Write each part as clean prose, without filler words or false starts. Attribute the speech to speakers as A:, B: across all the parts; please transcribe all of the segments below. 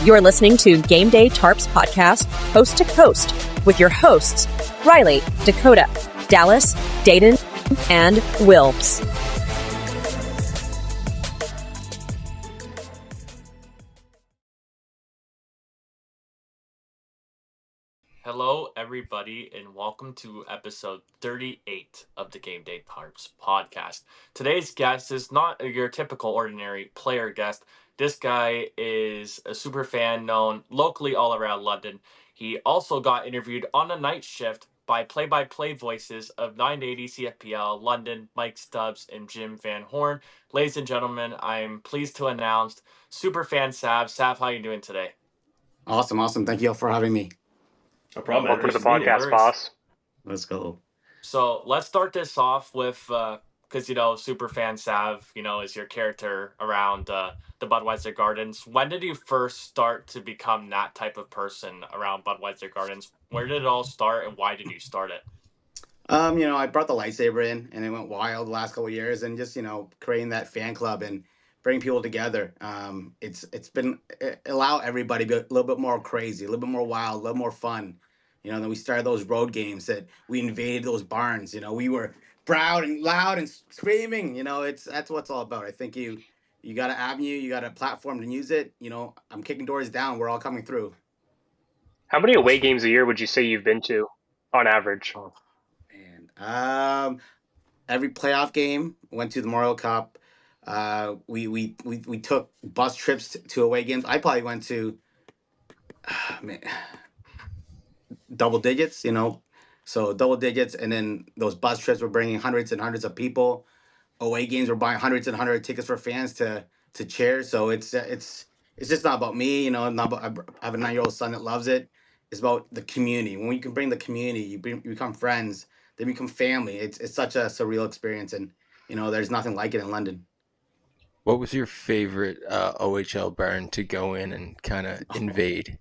A: You're listening to Gameday Tarps podcast, coast to coast, with your hosts, Ryley, Dakota, Dallas, Daeden, and Wilbs.
B: Hello, everybody, and welcome to episode 38 of the Gameday Tarps podcast. Today's guest is not your typical ordinary player guest. This guy is a super fan known locally all around London. He also got interviewed on a night shift by play-by-play voices of 980 CFPL, London, Mike Stubbs, and Jim Van Horn. Ladies and gentlemen, I'm pleased to announce super fan Sav. Sav, how are you doing today?
C: Awesome. Thank you all for having me.
D: No problem.
E: Welcome to the podcast, boss.
C: Let's go.
B: So let's start this off with, because, Superfan Sav, is your character around the Budweiser Gardens. When did you first start to become that type of person around Budweiser Gardens? Where did it all start and why did you start it?
C: I brought the lightsaber in and it went wild the last couple of years, and just, creating that fan club and bringing people together. It allow everybody to be a little bit more crazy, a little bit more wild, a little more fun. Then we started those road games that we invaded those barns. We were proud and loud and screaming. That's what it's all about. I think you got an avenue, you got a platform to use it. I'm kicking doors down. We're all coming through.
E: How many away games a year would you say you've been to, on average?
C: Oh, man. Every playoff game, went to the Memorial Cup. We took bus trips to away games. I probably went to double digits, so double digits, and then those bus trips were bringing hundreds and hundreds of people. Away games were buying hundreds and hundreds of tickets for fans to cheer. So it's just not about me, not about, I have a 9-year-old son that loves it. It's about the community. When you can bring the community, you become friends, they become family. It's such a surreal experience, and there's nothing like it in London.
F: What was your favorite OHL barn to go in and kind of invade?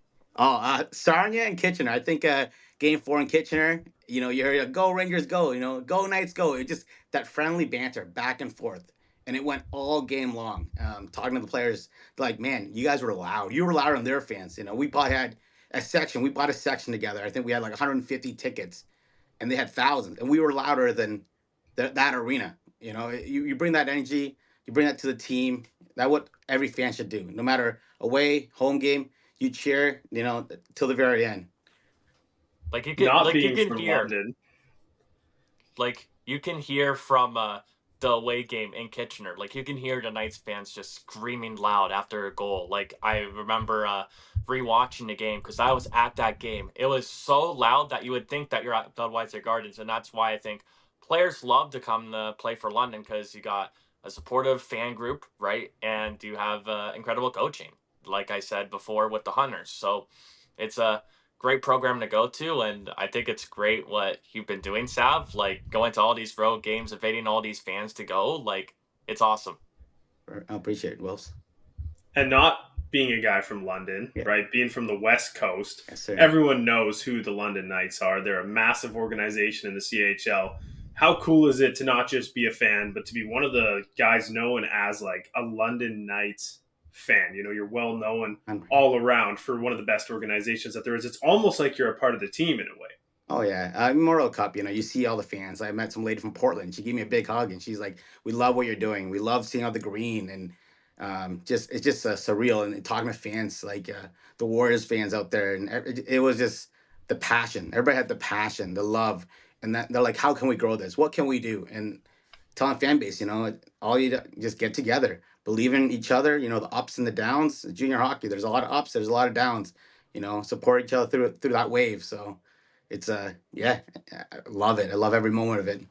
C: Sarnia and Kitchener. I think game 4 in Kitchener, you heard go Rangers go, go Knights go. It just that friendly banter back and forth. And it went all game long. Talking to the players, like, man, you guys were loud. You were louder than their fans. We probably had a section. We bought a section together. I think we had like 150 tickets, and they had thousands. And we were louder than that arena. You bring that energy, you bring that to the team. That's what every fan should do. No matter away, home game, you cheer, till the very end.
B: Like you can, hear,
D: London.
B: like you can hear from the away game in Kitchener. Like you can hear the Knights fans just screaming loud after a goal. Like I remember rewatching the game because I was at that game. It was so loud that you would think that you're at Budweiser Gardens, and that's why I think players love to come to play for London, because you got a supportive fan group, right? And you have incredible coaching, like I said before, with the Hunters. So it's a great program to go to, and I think it's great what you've been doing, Sav, like going to all these road games, inviting all these fans to go. Like, it's awesome.
C: I appreciate it, Wills.
D: And not being a guy from London, right? Being from the West Coast,
C: yes, sir.
D: Everyone knows who the London Knights are. They're a massive organization in the CHL. How cool is it to not just be a fan, but to be one of the guys known as like a London Knights fan? You're well known all around for one of the best organizations that there is. It's almost like you're a part of the team in a way.
C: Oh yeah, Memorial Cup. You see all the fans. I met some lady from Portland. She gave me a big hug, and she's like, "We love what you're doing. We love seeing all the green, and it's just surreal." And talking to fans, like the Warriors fans out there, and it was just the passion. Everybody had the passion, the love, and that they're like, "How can we grow this? What can we do?" And telling fan base, all you just get together, believe in each other. The ups and the downs. Junior hockey, there's a lot of ups, there's a lot of downs. Support each other through that wave. So it's I love it. I love every moment of it.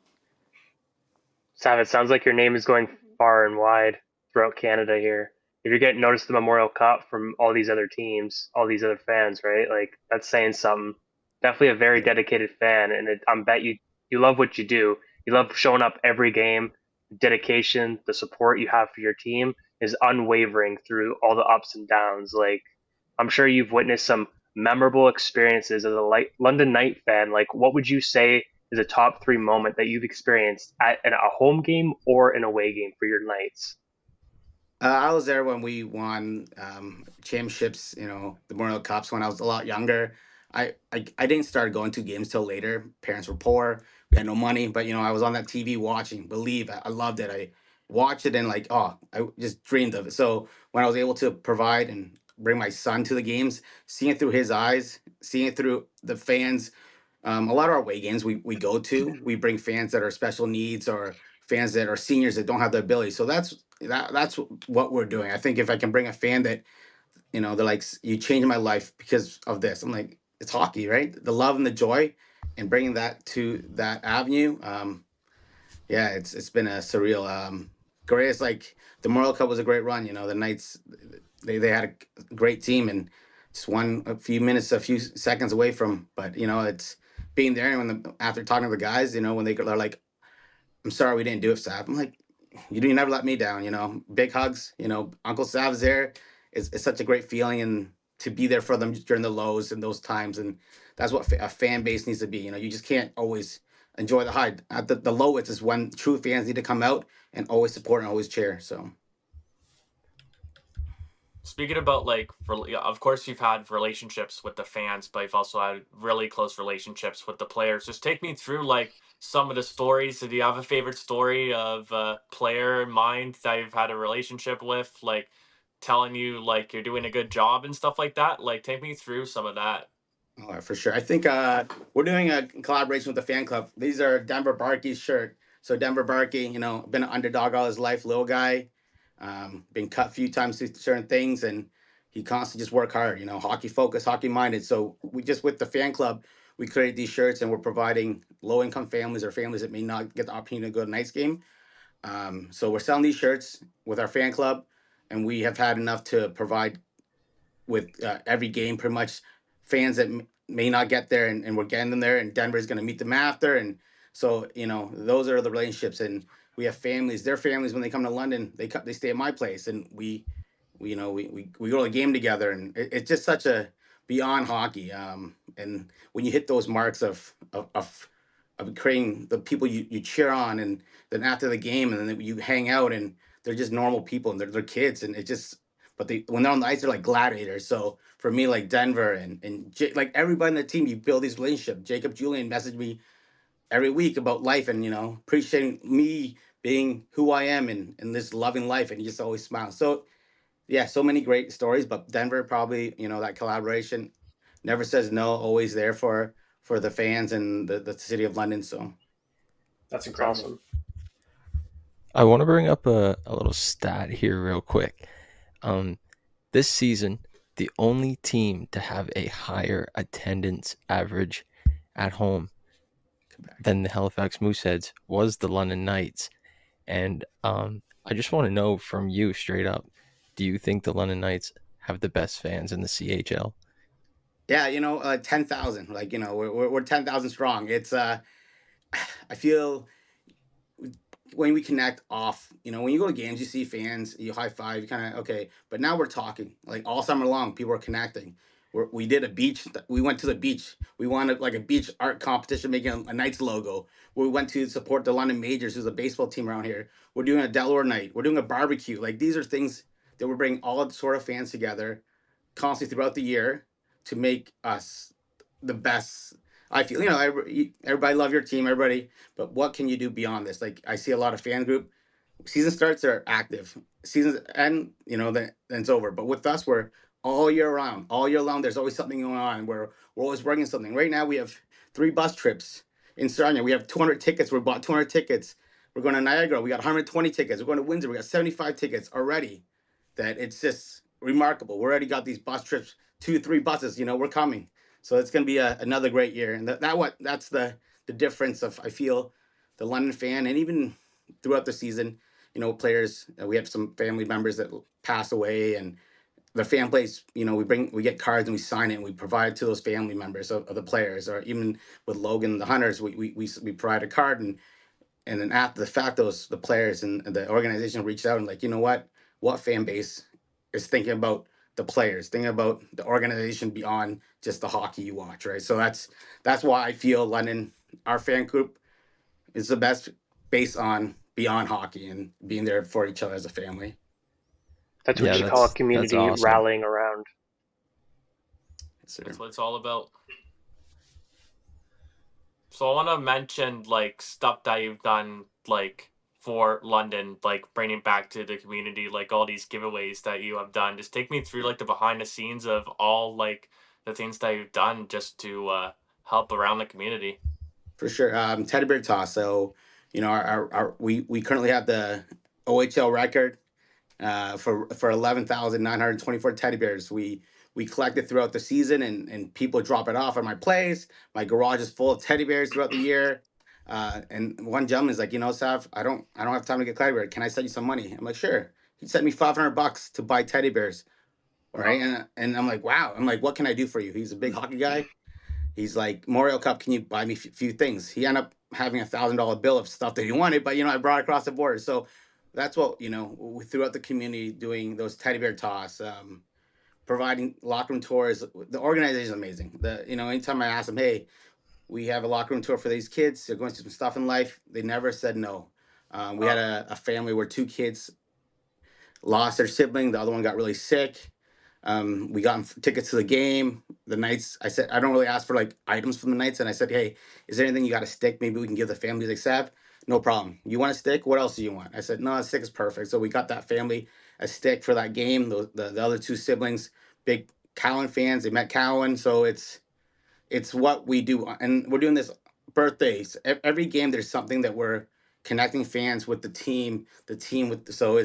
E: Sav, it sounds like your name is going far and wide throughout Canada here. If you're getting noticed at the Memorial Cup from all these other teams, all these other fans, right? Like, that's saying something. Definitely a very dedicated fan, and I bet you love what you do. You love showing up every game. Dedication, the support you have for your team is unwavering through all the ups and downs. Like, I'm sure you've witnessed some memorable experiences as a London Knight fan. Like, what would you say is a top 3 moment that you've experienced at a home game or an away game for your Knights?
C: I was there when we won championships, the Memorial Cups when I was a lot younger. I didn't start going to games till later. Parents were poor. We had no money, but I was on that TV watching. Believe I loved it. I watched it and like, oh, I just dreamed of it. So when I was able to provide and bring my son to the games, seeing it through his eyes, seeing it through the fans, a lot of our away games we go to, we bring fans that are special needs or fans that are seniors that don't have the ability. So that's what we're doing. I think if I can bring a fan that they're like, you changed my life because of this. I'm like, it's hockey, right? The love and the joy, and bringing that to that avenue. Yeah, it's been a surreal. Great. It's like the Memorial Cup was a great run. The Knights, they had a great team and just won a few minutes, a few seconds away from. But it's being there and after talking to the guys, when they're like, "I'm sorry we didn't do it, Sav." I'm like, you never let me down. Big hugs. Uncle Sav's there. It's such a great feeling and to be there for them during the lows and those times. And that's what a fan base needs to be. You just can't always enjoy the high. At the lowest is when true fans need to come out and always support and always cheer. So
B: Speaking about like, of course, you've had relationships with the fans, but you've also had really close relationships with the players. Just take me through like some of the stories. Do you have a favorite story of a player in mind that you've had a relationship with, like telling you like you're doing a good job and stuff like that? Like, take me through some of that.
C: For sure. I think we're doing a collaboration with the fan club. These are Denver Barkey's shirt. So Denver Barkey, been an underdog all his life, little guy, been cut a few times through certain things, and he constantly just work hard. Hockey focused, hockey minded. So we just with the fan club, we created these shirts, and we're providing low income families or families that may not get the opportunity to go to Knights game. So we're selling these shirts with our fan club, and we have had enough to provide with every game, pretty much fans that may not get there, and we're getting them there, and Denver's going to meet them after. And so, those are the relationships. And we have families, their families, when they come to London, they stay at my place, and we go to the game together. And it's just such a beyond hockey. And when you hit those marks of creating the people you cheer on, and then after the game, and then you hang out, and they're just normal people, and they're kids, and it just but when they're on the ice, they're like gladiators. So for me, like Denver and like everybody in the team, you build these relationships. Jacob Julian messaged me every week about life and appreciating me being who I am and this loving life, and he just always smiles. So yeah, so many great stories, but Denver probably that collaboration never says no, always there for the fans and the city of London. So
D: That's
E: It's
D: incredible.
E: awesome.
F: I want to bring up a little stat here, real quick. This season, the only team to have a higher attendance average at home than the Halifax Mooseheads was the London Knights. And I just want to know from you straight up, do you think the London Knights have the best fans in the CHL?
C: yeah, 10,000, like we're 10,000 strong. It's I feel when we connect off, when you go to games, you see fans, you high five, you kind of okay. But now we're talking like all summer long. People are connecting. We did a beach. We went to the beach. We wanted like a beach art competition, making a Knights logo. We went to support the London Majors, who's a baseball team around here. We're doing a Delaware night. We're doing a barbecue. Like these are things that we're bringing all sort of fans together constantly throughout the year to make us the best. I feel everybody love your team, everybody, but what can you do beyond this? Like I see a lot of fan group. Season starts, they're active. Seasons end, then it's over. But with us, we're all year round. All year long, there's always something going on. We're always working something. Right now, we have 3 bus trips in Sarnia. We have 200 tickets. We bought 200 tickets. We're going to Niagara. We got 120 tickets. We're going to Windsor. We got 75 tickets already. That it's just remarkable. We already got these bus trips, 2, 3 buses. We're coming. So it's going to be another great year. And that's the difference of I feel the London fan, and even throughout the season, players. We have some family members that pass away, and the fan plays. We get cards and we sign it and we provide it to those family members of the players. Or even with Logan the Hunters, we provide a card, and then after the fact, the players and the organization reached out and like, what fan base is thinking about the players, thinking about the organization beyond just the hockey you watch, right? So that's why I feel London, our fan group, is the best based on beyond hockey and being there for each other as a family.
E: That's what
F: Yeah,
E: you call a
F: that's
E: community
F: awesome.
E: rallying around.
C: Yes, sir.
B: That's what it's all about. So I want to mention like stuff that you've done like for London, like bringing back to the community, like all these giveaways that you have done. Just take me through like the behind the scenes of all like the things that you've done just to help around the community.
C: For sure. Teddy bear toss. So, we currently have the OHL record for 11,924 teddy bears. We collected throughout the season, and people drop it off at my place. My garage is full of teddy bears throughout the year. And one gentleman's like, Sav, I don't have time to get teddy bear. Can I send you some money? I'm like, sure. He sent me $500 to buy teddy bears. Right. And I'm like, wow. I'm like, what can I do for you? He's a big hockey guy. He's like, Memorial Cup, can you buy me a few things? He ended up having $1,000 bill of stuff that he wanted, but I brought it across the border. So that's what we throughout the community doing those teddy bear toss, providing locker room tours. The organization is amazing. Anytime I ask them, hey, we have a locker room tour for these kids, they're going through some stuff in life, they never said no. We had a family where two kids lost their sibling, the other one got really sick. We got tickets to the game. The Knights, I said, I don't really ask for like items from the Knights. And I said, hey, is there anything you got a stick? Maybe we can give the family. Like, Sav, no problem. You want a stick? What else do you want? I said, no, a stick is perfect. So we got that family a stick for that game. The other two siblings, big Cowan fans, they met Cowan. So it's what we do. And we're doing this birthdays. Every game, there's something that we're connecting fans with the team so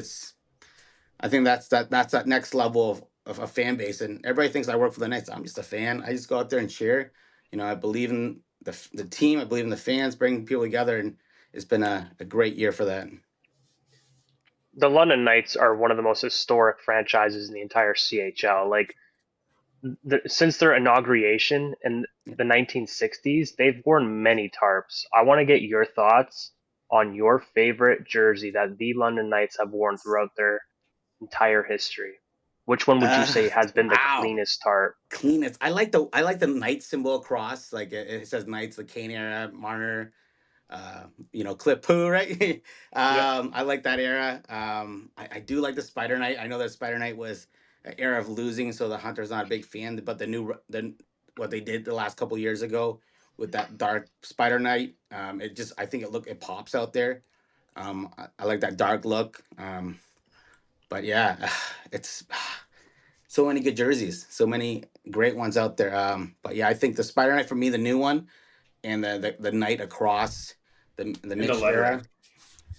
C: I think that's that next level of a fan base. And everybody thinks I work for the Knights. I'm just a fan. I just go out there and cheer. I believe in the team. I believe in the fans, bringing people together, and it's been a great year for that.
E: The London Knights are one of the most historic franchises in the entire CHL. Like, since their inauguration in the 1960s, they've worn many tarps. I want to get your thoughts on your favorite jersey that the London Knights have worn throughout their entire history. Which one would you say has been the
C: Wow.
E: cleanest tarp?
C: Cleanest. I like the Knight symbol across. Like it says Knights, the Kane era, Marner, Clip Poo, right? I like that era. I do like the Spider Knight. I know that Spider Knight was an era of losing, so the Hunter's not a big fan. But what they did the last couple years ago with that dark Spider Knight, I think it pops out there. I like that dark look. But yeah, it's so many good jerseys, so many great ones out there. But yeah, I think the Spider Knight for me, the new one, and the Knight across the mixed era.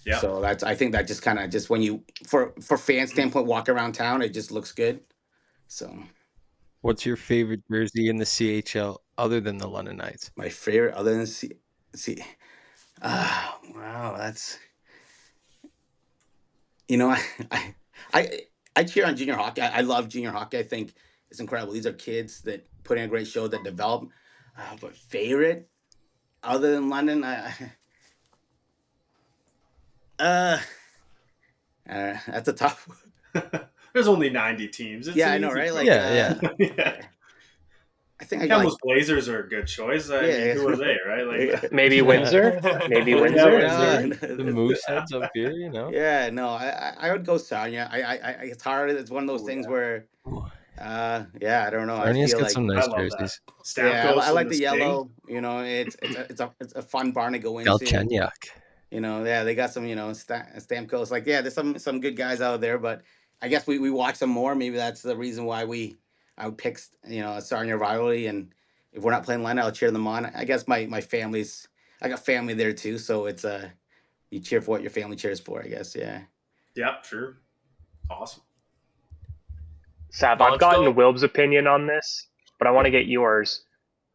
D: Yeah.
C: So I think that just kind of when you for fan standpoint walk around town, it just looks good. So
F: What's your favorite jersey in the CHL other than the London Knights?
C: my favorite other than wow, that's I cheer on junior hockey. I love junior hockey. I think it's incredible. These are kids that put in a great show that develop. But favorite other than London, that's a tough one.
D: There's only 90 teams. It's
C: Yeah,
D: an
C: I know,
D: easy
C: right?
D: choice.
C: Like,
F: Yeah.
D: Yeah.
C: I think I
D: Kamloops Blazers are a good choice. I mean, who are they, right? Like,
E: Maybe Windsor? Maybe Windsor?
F: The Mooseheads up here,
C: Yeah, no, I would go Sarnia. It's hard. It's one of those things where, I don't know. I
F: Sarnia's
C: feel
F: got
C: like,
F: some nice
D: I love
F: jerseys.
D: Stamkos
C: I like
D: and
C: the
D: Sting.
C: yellow. It's a fun barn to go into.
F: Galchenyuk.
C: They got some, Stamkos. Like, yeah, there's some good guys out there, but I guess we watch them more. Maybe that's the reason why I would pick, a Sarnia rivalry. And if we're not playing London, I'll cheer them on. I guess my family's, I got family there too. So it's, you cheer for what your family cheers for, I guess. Yeah.
D: Yeah, sure. Awesome.
E: Sav,
B: Well,
E: I've
B: let's
E: gotten
B: go.
E: Wilbs' opinion on this, but I want to get yours.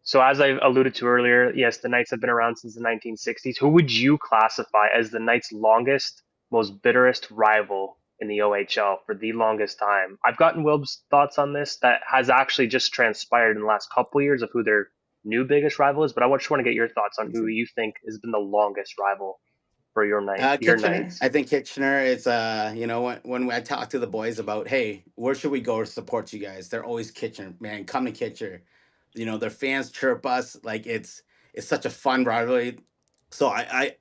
E: So, as I alluded to earlier, yes, the Knights have been around since the 1960s. Who would you classify as the Knights' longest, most bitterest rival in the OHL for the longest time? I've gotten Wilbs' thoughts on this that has actually just transpired in the last couple of years of who their new biggest rival is, but I just want to get your thoughts on who you think has been the longest rival for your
C: Kitchener.
E: Knights.
C: I think Kitchener is, when I talk to the boys about, hey, where should we go to support you guys? They're always Kitchener, man. Come to Kitchener. Their fans chirp us like it's such a fun rivalry. So I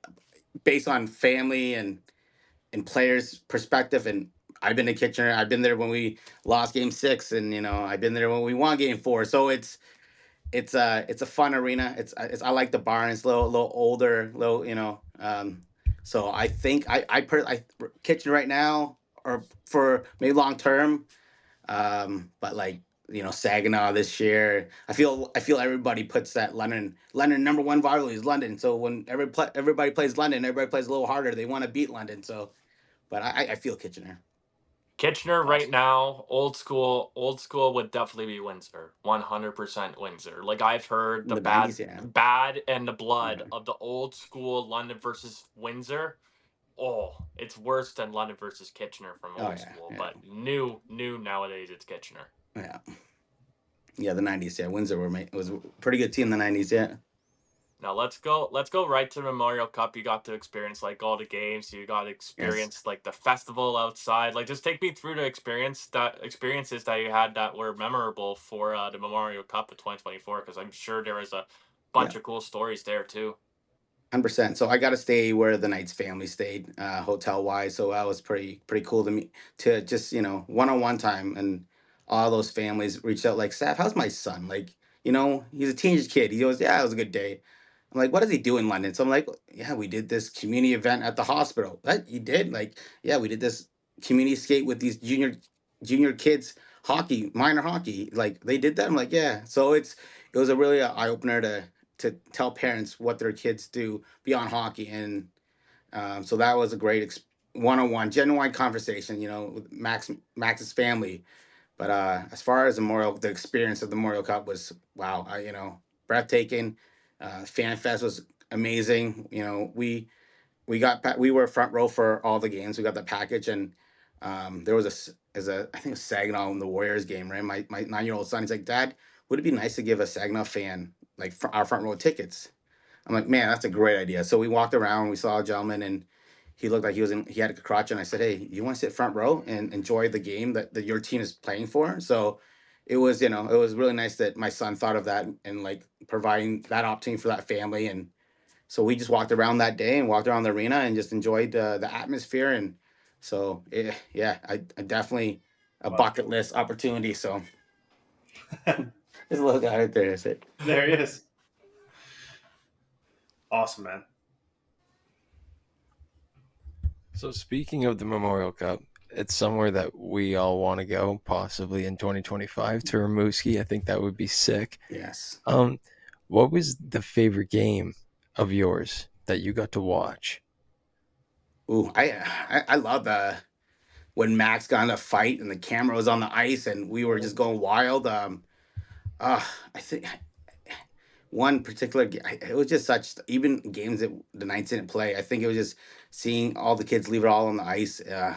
C: based on family and players' perspective, and I've been to Kitchener. I've been there when we lost Game 6, and I've been there when we won Game 4. So it's a fun arena. I like the barn. It's a little older, little So I think I Kitchener right now, or for maybe long term. But like Saginaw this year, I feel everybody puts that London number one rivalry is London. So when everybody plays London, everybody plays a little harder. They want to beat London. So, but I feel Kitchener.
B: Kitchener right now, old school would definitely be Windsor. 100% Windsor. Like I've heard the
C: The '90s, yeah.
B: bad and the blood
C: Yeah.
B: of the old school London versus Windsor. Oh, it's worse than London versus Kitchener from
C: Oh
B: old
C: yeah,
B: school.
C: yeah,
B: But new nowadays it's Kitchener.
C: yeah. Yeah, the '90s. Yeah, Windsor was a pretty good team in the '90s. Yeah.
B: Now let's go right to the Memorial Cup. You got to experience like all the games. You got to
C: Yes.
B: experience like the festival outside. Like just take me through the experiences that you had that were memorable for the Memorial Cup of 2024, because I'm sure there was a bunch
C: Yeah.
B: of cool stories there too.
C: 100%. So I got to stay where the Knights family stayed, hotel wise. So that was pretty cool to me to just one-on-one time, and all those families reached out like, Saf, how's my son? Like, he's a teenage kid. He goes, yeah, it was a good day. I'm like, what does he do in London? So I'm like, yeah, we did this community event at the hospital. What you did? Like, yeah, we did this community skate with these junior kids, hockey, minor hockey. Like they did that. I'm like, yeah. So it was a really eye opener to tell parents what their kids do beyond hockey, and so that was a great one-on-one, genuine conversation, with Max's family. But as far as the experience of the Memorial Cup was wow, breathtaking. Fan Fest was amazing. We were front row for all the games. We got the package, and there was I think it was Saginaw in the Warriors game, right? My 9-year-old son, he's like, Dad, would it be nice to give a Saginaw fan like our front row tickets? I'm like, man, that's a great idea. So we walked around, we saw a gentleman, and he looked like he had a crotch, and I said, hey, you want to sit front row and enjoy the game that your team is playing for? So it was really nice that my son thought of that and like providing that opportunity for that family. And so we just walked around that day and walked around the arena and just enjoyed the atmosphere. And so yeah, I definitely a bucket list opportunity. So there's a little guy right there. That's it.
D: There he is. Awesome, man.
F: So speaking of the Memorial Cup, it's somewhere that we all want to go, possibly in 2025 to Rimouski. I think that would be sick.
C: Yes.
F: What was the favorite game of yours that you got to watch?
C: Ooh, I love when Max got in a fight and the camera was on the ice and we were just going wild. I think one particular it was just such, even games that the Knights didn't play. I think it was just seeing all the kids leave it all on the ice. I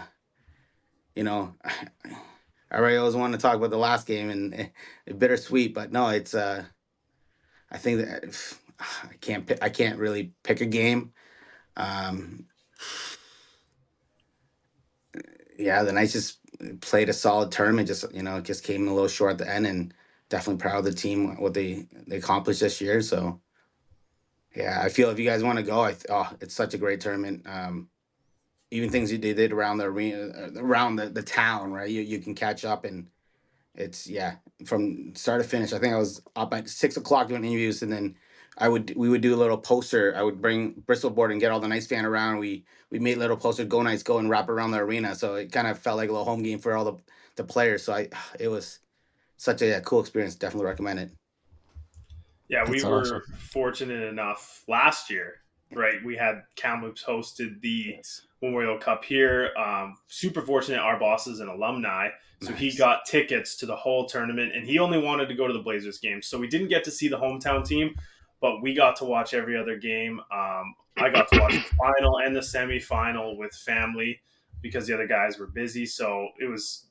C: really always wanted to talk about the last game and bittersweet, but no, it's I think that I can't really pick a game. Um, yeah, the Knights just played a solid tournament. Just came a little short at the end, and definitely proud of the team what they accomplished this year. So yeah, I feel if you guys want to go, it's such a great tournament. Even things they did around the arena, around the town, right? You can catch up, and it's from start to finish. I think I was up at 6 o'clock doing interviews, and then we would do a little poster. I would bring Bristol board and get all the Knights fan around. We made little posters, go Knights, go, and wrap around the arena. So it kind of felt like a little home game for all the players. So it was such a cool experience. Definitely recommend it.
D: Yeah,
F: That's
D: we were
F: awesome.
D: fortunate enough last year, right? We had Kamloops hosted the Memorial Cup here. Super fortunate, our boss is an alumni. So he got tickets to the whole tournament, and he only wanted to go to the Blazers game. So we didn't get to see the hometown team, but we got to watch every other game. I got to watch the final and the semifinal with family because the other guys were busy. So it was,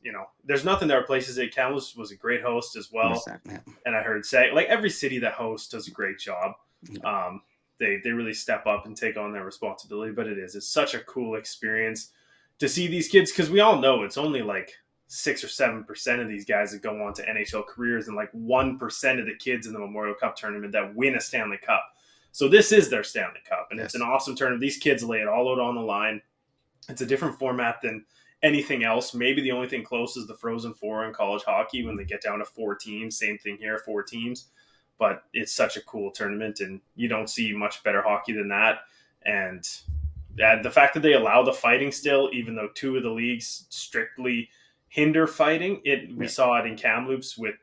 D: there's nothing that replaces it. Kamloops was a great host as well.
C: 100%, yeah.
D: And I heard say, like, every city that hosts does a great job. They really step up and take on their responsibility, but it's such a cool experience to see these kids, because we all know it's only like 6 or 7% of these guys that go on to NHL careers, and like 1% of the kids in the Memorial Cup tournament that win a Stanley Cup. So this is their Stanley Cup, and It's an awesome tournament. These kids lay it all out on the line. It's a different format than anything else. Maybe the only thing close is the Frozen Four in college hockey when they get down to 4 teams. Same thing here, 4 teams. But it's such a cool tournament, and you don't see much better hockey than that. And the fact that they allow the fighting still, even though 2 of the leagues strictly hinder fighting, we saw it in Kamloops with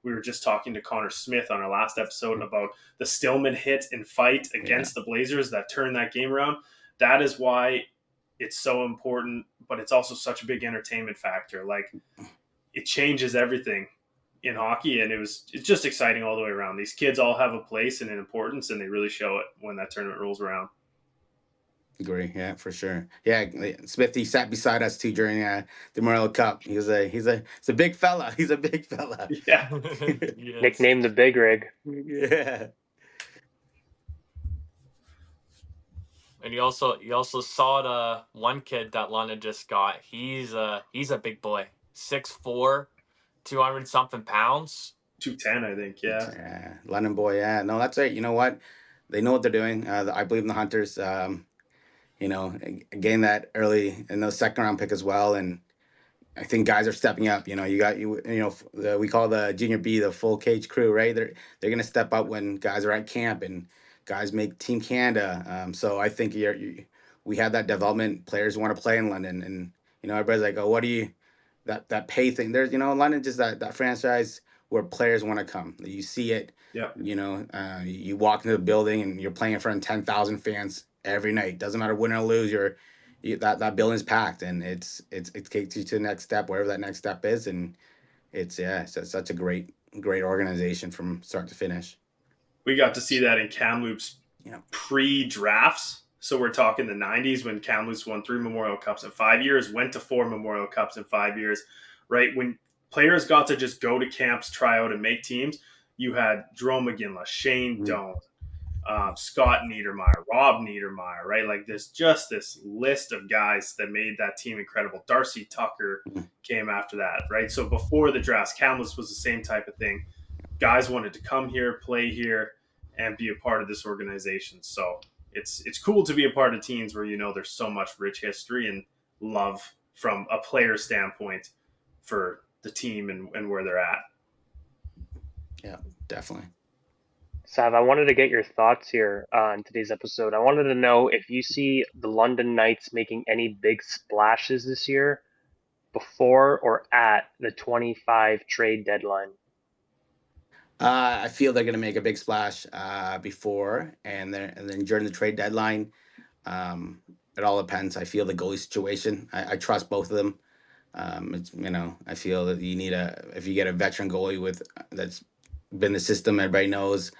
D: we were just talking to Connor Smith on our last episode about the Stillman hit and fight against the Blazers that turned that game around. That is why it's so important, but it's also such a big entertainment factor. Like, it changes everything in hockey, and it's just exciting all the way around. These kids all have a place and an importance, and they really show it when that tournament rolls around.
C: Agree, yeah, for sure. Yeah, Smithy sat beside us too during the Memorial Cup. He's a big fella. He's a big fella.
D: Yeah,
B: Yes.
E: Nicknamed the Big Rig.
C: Yeah.
B: And you also saw the one kid that London just got. He's a big boy, 6'4", 200 something pounds.
D: 210, I think.
C: Yeah, London boy. Yeah, no, that's right. You know what? They know what they're doing. I believe in the Hunters. Gained that early in the second round pick as well, and I think guys are stepping up. You know, we call the junior B the full cage crew, right? They're gonna step up when guys are at camp and guys make Team Canada. So I think we have that development. Players want to play in London, and everybody's like, oh, what do you that pay thing? There's London just that franchise where players want to come. You see it.
D: Yeah.
C: You walk into the building and you're playing in front of 10,000 fans every night. Doesn't matter win or lose. That building's packed, and it takes you to the next step, wherever that next step is, and it's such a great organization from start to finish.
D: We got to see that in Kamloops pre-drafts. So we're talking the 90s when Kamloops won 3 Memorial Cups in 5 years, went to 4 Memorial Cups in 5 years, right? When players got to just go to camps, try out, and make teams, you had Jerome McGinley, Shane Doan, Scott Niedermeyer, Rob Niedermeyer, right? Like, there's just this list of guys that made that team incredible. Darcy Tucker came after that, right? So before the drafts, Kamloops was the same type of thing. Guys wanted to come here, play here, and be a part of this organization. So it's cool to be a part of teams where there's so much rich history and love from a player standpoint for the team and where they're at.
C: Yeah, definitely.
E: Sav, I wanted to get your thoughts here on today's episode. I wanted to know if you see the London Knights making any big splashes this year before or at the 25 trade deadline.
C: I feel they're going to make a big splash before and then during the trade deadline. It all depends. I feel the goalie situation. I trust both of them. I feel that if you get a veteran goalie that's been the system, everybody knows,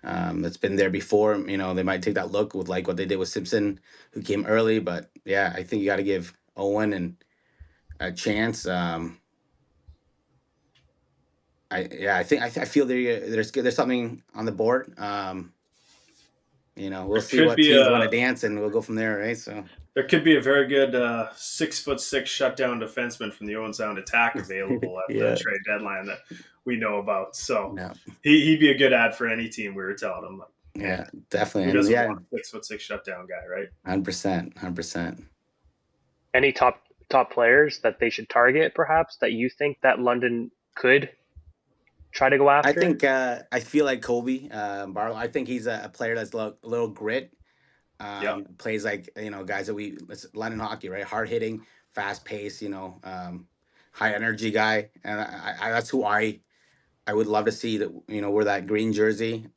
C: that's been there before. They might take that look with like what they did with Simpson, who came early. But yeah, I think you got to give Owen and a chance. I feel there's something on the board. We'll see what teams want to dance, and we'll go from there, right? So
D: there could be a very good 6'6" shutdown defenseman from the Owen Sound Attack available at the trade deadline that we know about. So he'd be a good ad for any team. We were telling him,
C: definitely.
D: Who doesn't want a 6'6" shutdown guy, right?
C: 100%.
E: Any top players that they should target, perhaps, that you think that London could try to go after?
C: I think I feel like Kobe Barlow. I think he's a player that's a little grit. Plays like guys that London hockey, right? Hard hitting, fast pace, high energy guy, and I that's who I would love to see that wear that green jersey.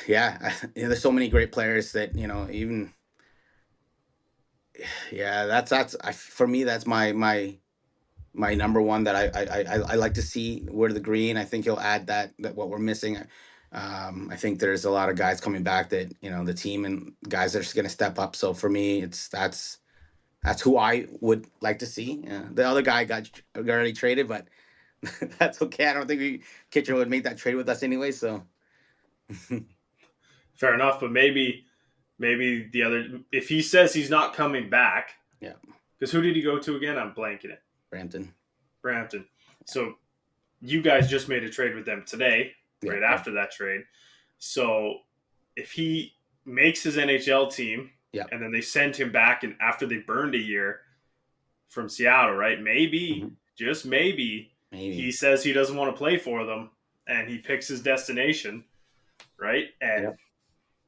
C: There's so many great players that even. Yeah, that's for me. That's my number one that I like to see wear the green. I think he'll add that what we're missing. I think there's a lot of guys coming back that the team and guys are just going to step up. So for me, that's who I would like to see. The other guy got already traded, but that's okay. I don't think Kitcher would make that trade with us anyway. So
D: fair enough, but maybe the other, if he says he's not coming back, because who did he go to again? I'm blanking it. Brampton. So you guys just made a trade with them today, right after that trade. So if he makes his NHL team
C: Yeah.
D: And then they sent him back, and after they burned a year from Seattle, right? Maybe, just maybe, he says he doesn't want to play for them, and he picks his destination, right? And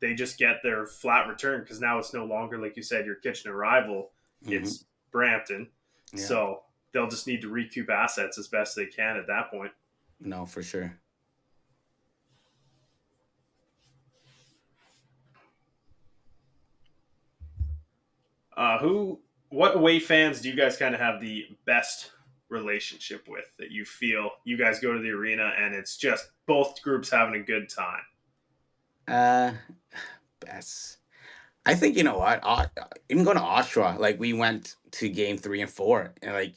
D: they just get their flat return because now it's no longer, like you said, your Kitchener rival. It's Brampton.
C: Yeah.
D: So they'll just need to recoup assets as best they can at that point.
C: No, for sure.
D: What away fans do you guys kind of have the best relationship with, that you feel you guys go to the arena and it's just both groups having a good time?
C: Best. I think, you know what, even going to Oshawa, like we went to game 3 and 4, and like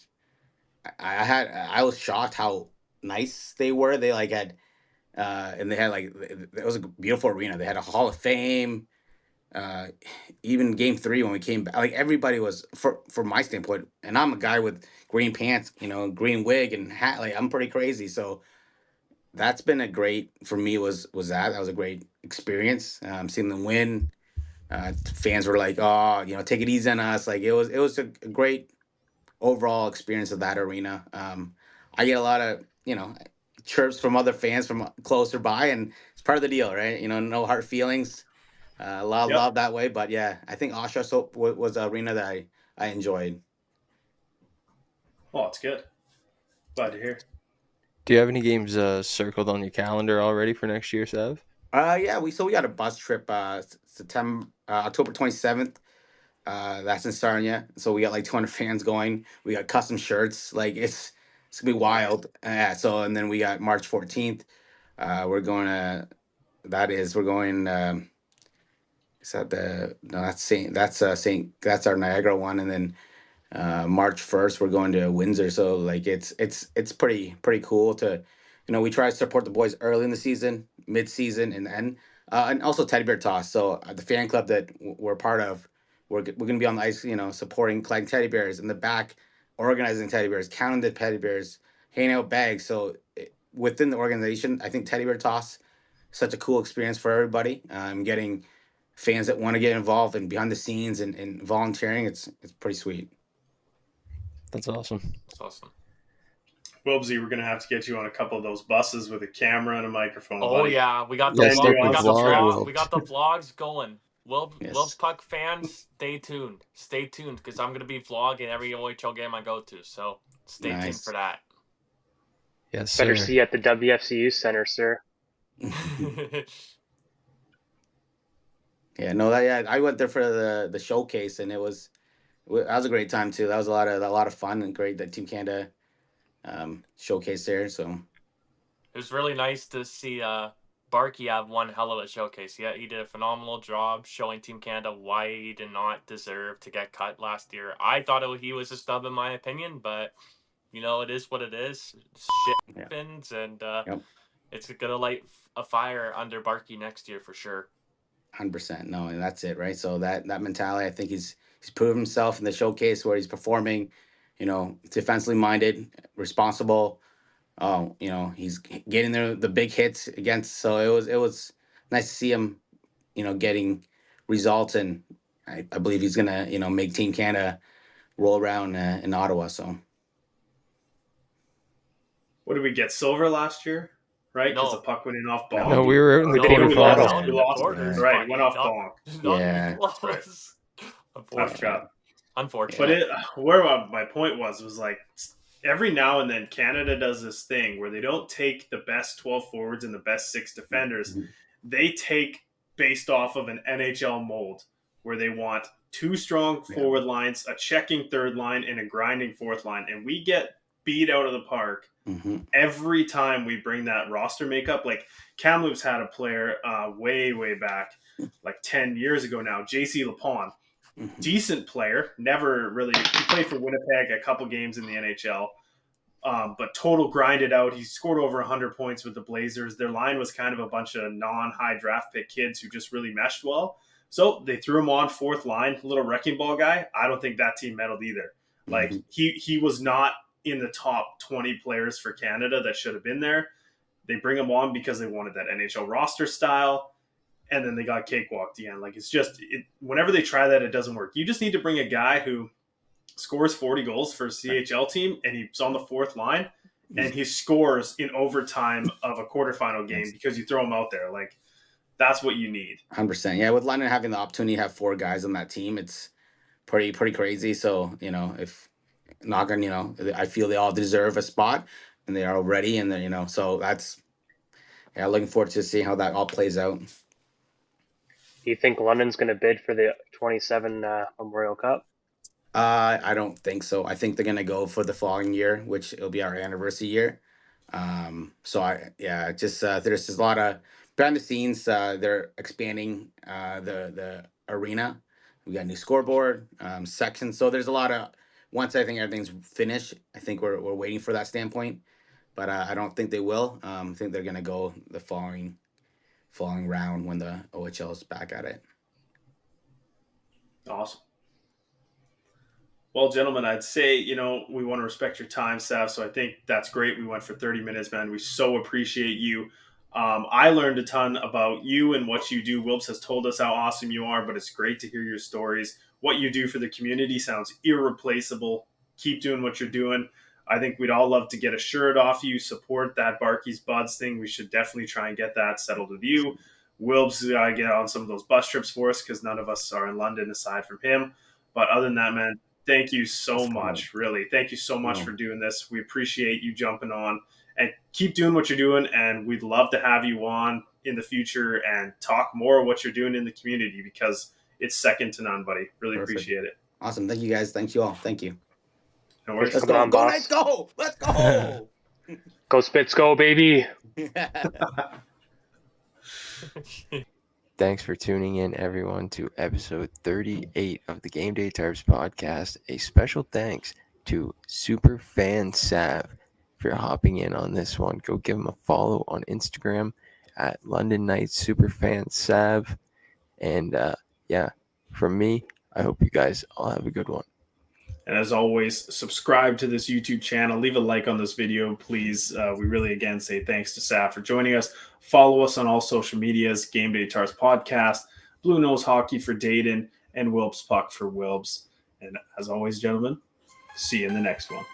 C: I was shocked how nice they were. They like had and they had like, it was a beautiful arena. They had a Hall of Fame. Even game 3 when we came back, like everybody was, from my standpoint, and I'm a guy with green pants, you know, green wig and hat. Like I'm pretty crazy, so that's been a great for me. That was a great experience. Seeing them win. Fans were like, "Oh, you know, take it easy on us." Like it was a great overall experience of that arena. I get a lot of, you know, chirps from other fans from closer by, and it's part of the deal, right? You know, no hard feelings. A lot of love that way, but yeah, I think Oshawa was an arena that I enjoyed.
D: Oh, it's good. Glad to hear.
F: Do you have any games circled on your calendar already for next year, Sav?
C: Yeah, we got a bus trip October 27th. That's in Sarnia. So we got like 200 fans going. We got custom shirts. Like it's gonna be wild. So and then we got March 14th. We're going to we're going is that the no that's Saint that's our Niagara one, and then March 1st we're going to Windsor. So like it's pretty cool to, you know, we try to support the boys early in the season, mid season, and then and also teddy bear toss. So the fan club that we're part of, we're going to be on the ice, you know, supporting, collecting teddy bears in the back, organizing teddy bears, counting the teddy bears, handing out bags. So within the organization, I think teddy bear toss is such a cool experience for everybody. Getting fans that want to get involved and behind the scenes and volunteering, it's pretty sweet.
F: That's awesome.
B: That's awesome.
D: Wilbsy, we're gonna have to get you on a couple of those buses with a camera and a microphone.
B: Oh
D: buddy.
B: yeah, we got
F: Yeah,
B: the
F: start
B: vlog,
F: the
B: we got the
F: vlog,
B: vlog, we got the vlogs going.
C: Yes.
B: Wilbs Puck fans, stay tuned because I'm gonna be vlogging every OHL game I go to. So stay tuned
C: Nice.
B: for that.
F: Yes, sir.
E: Better see you at the WFCU Center, sir.
C: Yeah, no, I went there for the showcase, and that was a great time too. That was a lot of fun and great that Team Canada showcase there. So
B: It was really nice to see Barkey have one hell of a showcase. Yeah, he did a phenomenal job showing Team Canada why he did not deserve to get cut last year. I thought he was a snub in my opinion, but you know, it is what it is. Shit happens, and it's gonna light a fire under Barkey next year for sure.
C: 100%. No, and that's it, right? So that mentality, I think he's proven himself in the showcase where he's performing. You know, defensively minded, responsible. You know, he's getting the big hits against. So it was nice to see him, you know, getting results, and I believe he's gonna, you know, make Team Canada roll around in Ottawa. So
D: What did we get? Silver last year, right? Because the puck went in off Bonk.
F: No, we were in the
E: No, we
F: quarterfinals.
E: lost.
D: We lost. Right, went off Bonk.
C: Yeah.
D: I forgot.
B: Unfortunate.
D: But where my point was like, every now and then Canada does this thing where they don't take the best 12 forwards and the best 6 defenders. They take based off of an NHL mold where they want 2 strong forward lines, a checking third line, and a grinding fourth line. And we get beat out of the park every time we bring that roster makeup. Like Kamloops had a player way back, like 10 years ago now, JC Lapon. Decent player, never really, he played for Winnipeg a couple games in the NHL, but total grinded out. He scored over 100 points with the Blazers. Their line was kind of a bunch of non-high draft pick kids who just really meshed well. So they threw him on fourth line, little wrecking ball guy. I don't think that team meddled either. Like he was not in the top 20 players for Canada that should have been there. They bring him on because they wanted that NHL roster style. and then they got cakewalked again. Like, it's just whenever they try that, it doesn't work. You just need to bring a guy who scores 40 goals for a CHL team, and he's on the fourth line, and he scores in overtime of a quarterfinal game because you throw him out there. Like, that's what you need.
C: 100%. Yeah, with London having the opportunity to have 4 guys on that team, it's pretty crazy. So, if not gonna, I feel they all deserve a spot, and they are ready, and then, so that's, yeah, looking forward to seeing how that all plays out.
E: Do you think London's going to bid for the 27 Memorial Cup?
C: I don't think so. I think they're gonna go for the following year, which it'll be our anniversary year. There's just a lot of behind the scenes. They're expanding the arena. We got a new scoreboard section. So there's a lot of, once I think everything's finished, I think we're waiting for that standpoint. But I don't think they will. I think they're gonna go the following round when the OHL is back at it.
D: Awesome. Well, gentlemen, I'd say, we want to respect your time, Sav. So I think that's great. We went for 30 minutes, man. We so appreciate you. I learned a ton about you and what you do. Wilbs has told us how awesome you are, but it's great to hear your stories. What you do for the community sounds irreplaceable. Keep doing what you're doing. I think we'd all love to get a shirt off you, support that Barky's Buds thing. We should definitely try and get that settled with you. Wilbs get on some of those bus trips for us because none of us are in London aside from him. But other than that, man, thank you so much, really. Thank you so much for doing this. We appreciate you jumping on, and keep doing what you're doing. And we'd love to have you on in the future and talk more of what you're doing in the community because it's second to none, buddy. Really appreciate it.
C: Awesome. Thank you, guys. Thank you all. Thank you.
D: No worries.
C: Let's go.
E: on,
C: Go
E: boss.
C: Knights, go. Let's go.
E: Go Spits, go, baby.
F: Thanks for tuning in, everyone, to episode 38 of the Gameday Tarps podcast. A special thanks to Superfan Sav for hopping in on this one. Go give him a follow on Instagram at London Knights Superfan Sav. And from me, I hope you guys all have a good one.
D: And as always, subscribe to this YouTube channel. Leave a like on this video, please. We really, again, say thanks to Sav for joining us. Follow us on all social medias, Gameday Tarps Podcast, Blue Nose Hockey for Daeden, and Wilbs Puck for Wilbs. And as always, gentlemen, see you in the next one.